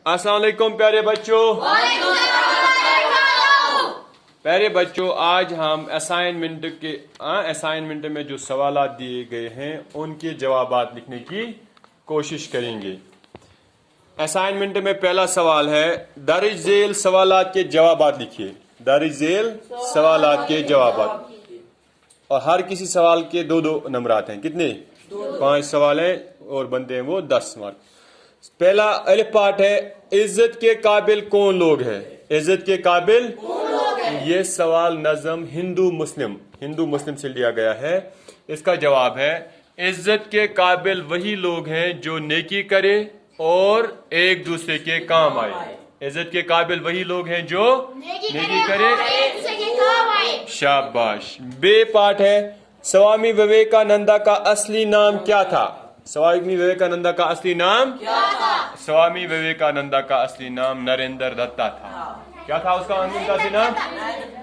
अस्सलाम वालेकुम प्यारे बच्चों, आज हम असाइनमेंट में जो सवाल दिए गए हैं उनके जवाब लिखने की कोशिश करेंगे। असाइनमेंट में पहला सवाल है, दर्ज झेल सवालात के जवाब लिखिए। दर्ज झेल सवालात के जवाब, और हर किसी सवाल के दो दो नंबरात हैं। कितने? 5 सवाल हैं और बनते हैं वो 10 मार्क। पहला अलिफ पाठ है, इज्जत के काबिल कौन लोग हैं? इज्जत के काबिल ये सवाल नज़म हिंदू मुस्लिम से लिया गया है। इसका जवाब है, इज्जत के काबिल वही लोग हैं जो नेकी करे और एक दूसरे के काम आए। इज्जत के काबिल वही लोग हैं जो नेकी करे। शाबाश। बे पाठ है, स्वामी विवेकानंदा का असली नाम क्या था? स्वामी विवेकानंदा का असली नाम क्या था? स्वामी विवेकानंदा का असली नाम नरेंद्र दत्ता था। क्या था उसका असली नाम?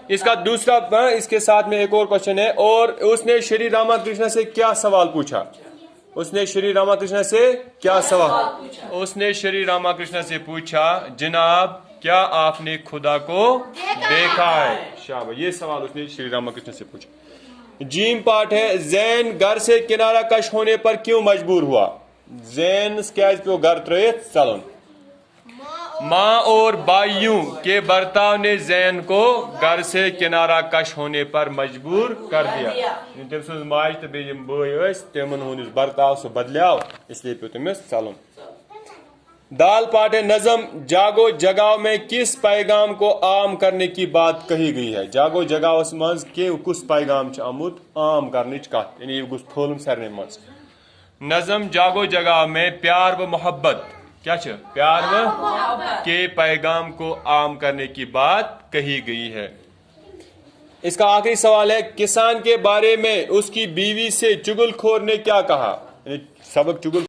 इसका दूसरा, इसके साथ में एक और क्वेश्चन है, और उसने श्री रामाकृष्ण से क्या सवाल पूछा? उसने श्री रामाकृष्ण से क्या सवाल? उसने श्री रामाकृष्ण से पूछा, जनाब क्या आपने खुदा को देखा है? शाबाश, ये सवाल उसने श्री रामाकृष्ण से पूछा। जीम पाठ है, जैन घर से किनारा कश होने पर क्यों मजबूर हुआ? जैन पे घर त्रेत चलन। माँ और बाइयों के बर्ताव ने जैन को घर से किनारा कश होने पर मजबूर कर दिया। तम माज तो बे तमन हूं बर्ताव सह बदलियाव, इसलिए पे तमिस चलन। दाल पाठ है, नज़म जागो जगाओ में किस पैगाम को आम करने की बात कही गई है? जागो जगाओ मज के कुस पैगाम आमुत आम करने कत, यानी फुलम सरने मज। नज़म जागो जगाओ में प्यार व मोहब्बत क्या छ? प्यार व के पैगाम को आम करने की बात कही गई है। इसका आखिरी सवाल है, किसान के बारे में उसकी बीवी से चुगलखोर ने क्या कहा? सबक चुगल